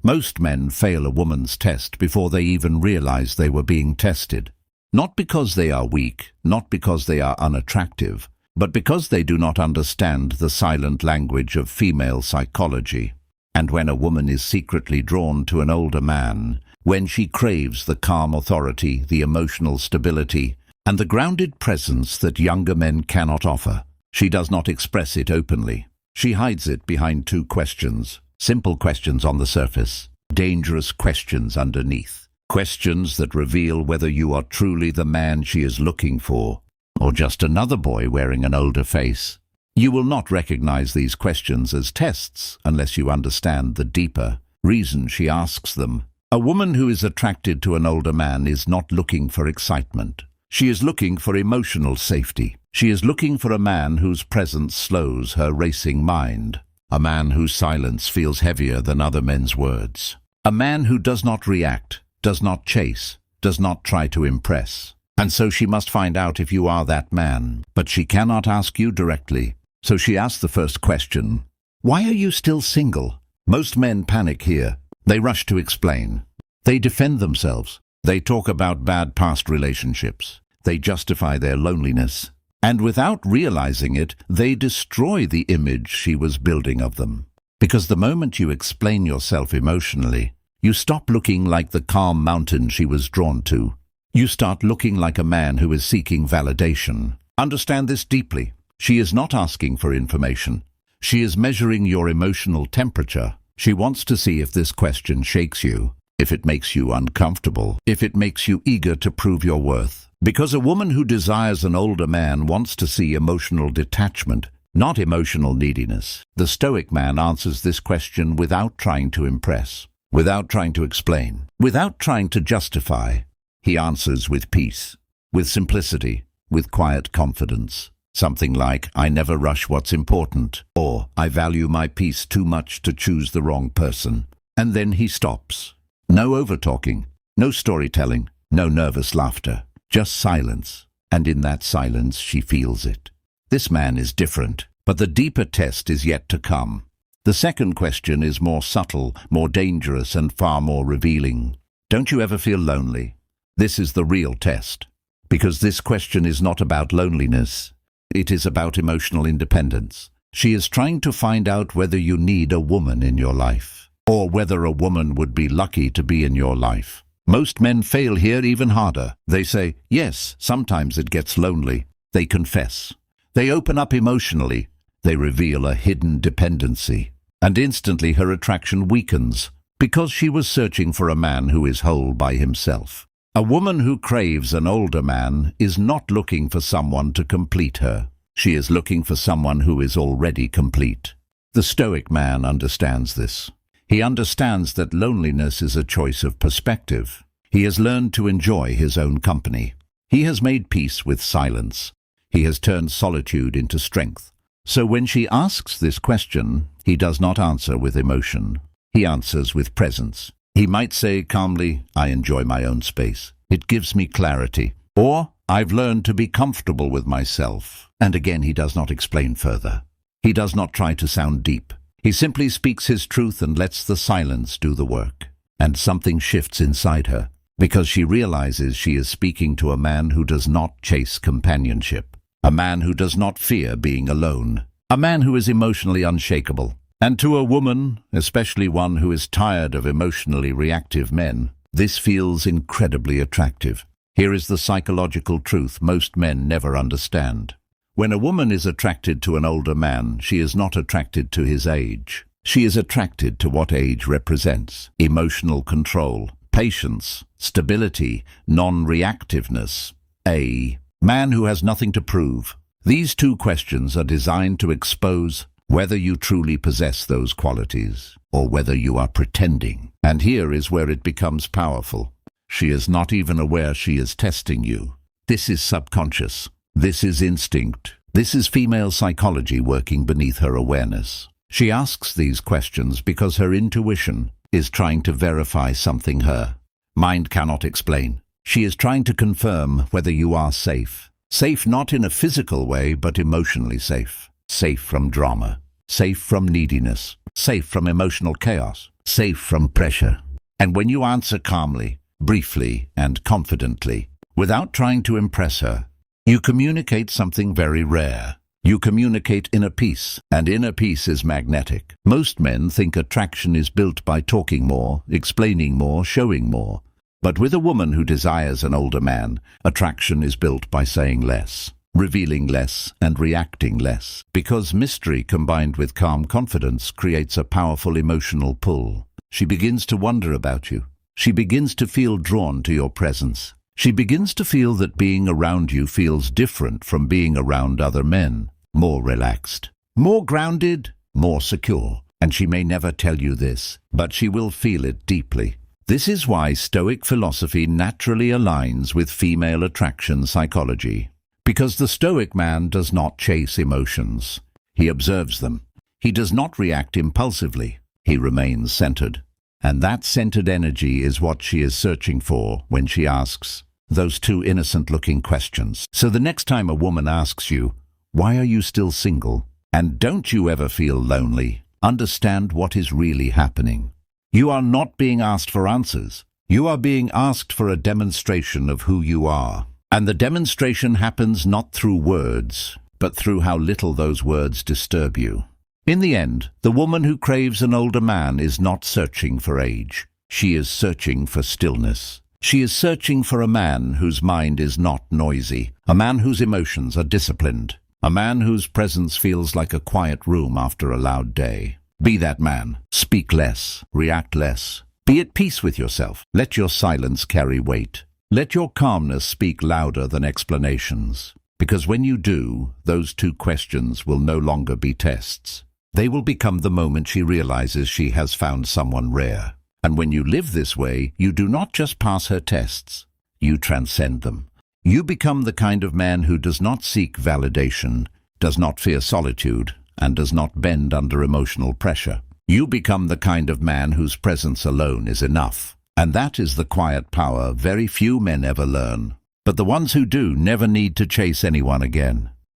Most men fail a woman's test before they even realize they were being tested. Not because they are weak, not because they are unattractive, but because they do not understand the silent language of female psychology. And when a woman is secretly drawn to an older man, when she craves the calm authority, the emotional stability, and the grounded presence that younger men cannot offer, she does not express it openly. She hides it behind two questions, simple questions on the surface, dangerous questions underneath. Questions that reveal whether you are truly the man she is looking for, or just another boy wearing an older face. You will not recognize these questions as tests unless you understand the deeper reason she asks them. A woman who is attracted to an older man is not looking for excitement. She is looking for emotional safety. She is looking for a man whose presence slows her racing mind. A man whose silence feels heavier than other men's words. A man who does not react, does not chase, does not try to impress. And so she must find out if you are that man. But she cannot ask you directly. So she asks the first question, "Why are you still single?" Most men panic here. They rush to explain. They defend themselves. They talk about bad past relationships. They justify their loneliness. And without realizing it, they destroy the image she was building of them. Because the moment you explain yourself emotionally, you stop looking like the calm mountain she was drawn to. You start looking like a man who is seeking validation. Understand this deeply. She is not asking for information. She is measuring your emotional temperature. She wants to see if this question shakes you, if it makes you uncomfortable, if it makes you eager to prove your worth. Because a woman who desires an older man wants to see emotional detachment, not emotional neediness. The Stoic man answers this question without trying to impress, without trying to explain, without trying to justify. He answers with peace, with simplicity, with quiet confidence. Something like, "I never rush what's important," or "I value my peace too much to choose the wrong person." And then he stops. No over-talking, no storytelling, no nervous laughter, just silence. And in that silence she feels it. This man is different, but the deeper test is yet to come. The second question is more subtle, more dangerous, and far more revealing. Don't you ever feel lonely? This is the real test. Because this question is not about loneliness. It is about emotional independence. She is trying to find out whether you need a woman in your life, or whether a woman would be lucky to be in your life. Most men fail here even harder. They say, yes, sometimes it gets lonely. They confess. They open up emotionally. They reveal a hidden dependency. And instantly her attraction weakens, because she was searching for a man who is whole by himself. A woman who craves an older man is not looking for someone to complete her. She is looking for someone who is already complete. The Stoic man understands this. He understands that loneliness is a choice of perspective. He has learned to enjoy his own company. He has made peace with silence. He has turned solitude into strength. So when she asks this question, he does not answer with emotion. He answers with presence. He might say calmly, "I enjoy my own space. It gives me clarity." Or, "I've learned to be comfortable with myself." And again he does not explain further. He does not try to sound deep. He simply speaks his truth and lets the silence do the work. And something shifts inside her, because she realizes she is speaking to a man who does not chase companionship. A man who does not fear being alone. A man who is emotionally unshakable. And to a woman, especially one who is tired of emotionally reactive men, this feels incredibly attractive. Here is the psychological truth most men never understand. When a woman is attracted to an older man, she is not attracted to his age. She is attracted to what age represents: emotional control, patience, stability, non-reactiveness. A man who has nothing to prove. These two questions are designed to expose whether you truly possess those qualities, or whether you are pretending. And here is where it becomes powerful. She is not even aware she is testing you. This is subconscious. This is instinct. This is female psychology working beneath her awareness. She asks these questions because her intuition is trying to verify something her mind cannot explain. She is trying to confirm whether you are safe. Safe not in a physical way, but emotionally safe. Safe from drama. safe from neediness, safe from emotional chaos, safe from pressure. And when you answer calmly, briefly, and confidently, without trying to impress her, you communicate something very rare. You communicate inner peace, and inner peace is magnetic. Most men think attraction is built by talking more, explaining more, showing more. But with a woman who desires an older man, attraction is built by saying less, revealing less, and reacting less. Because mystery combined with calm confidence creates a powerful emotional pull. She begins to wonder about you. She begins to feel drawn to your presence. She begins to feel that being around you feels different from being around other men. More relaxed, more grounded, more secure. And she may never tell you this, but she will feel it deeply. This is why Stoic philosophy naturally aligns with female attraction psychology. Because the Stoic man does not chase emotions. He observes them. He does not react impulsively. He remains centered. And that centered energy is what she is searching for when she asks those two innocent-looking questions. So the next time a woman asks you, "Why are you still single? And don't you ever feel lonely?" understand what is really happening. You are not being asked for answers. You are being asked for a demonstration of who you are. And the demonstration happens not through words, but through how little those words disturb you. In the end, the woman who craves an older man is not searching for age. She is searching for stillness. She is searching for a man whose mind is not noisy, a man whose emotions are disciplined, a man whose presence feels like a quiet room after a loud day. Be that man. Speak less, react less. Be at peace with yourself. Let your silence carry weight. Let your calmness speak louder than explanations. Because when you do, those two questions will no longer be tests. They will become the moment she realizes she has found someone rare. And when you live this way, you do not just pass her tests. You transcend them. You become the kind of man who does not seek validation, does not fear solitude, and does not bend under emotional pressure. You become the kind of man whose presence alone is enough. And that is the quiet power very few men ever learn. But the ones who do never need to chase anyone again.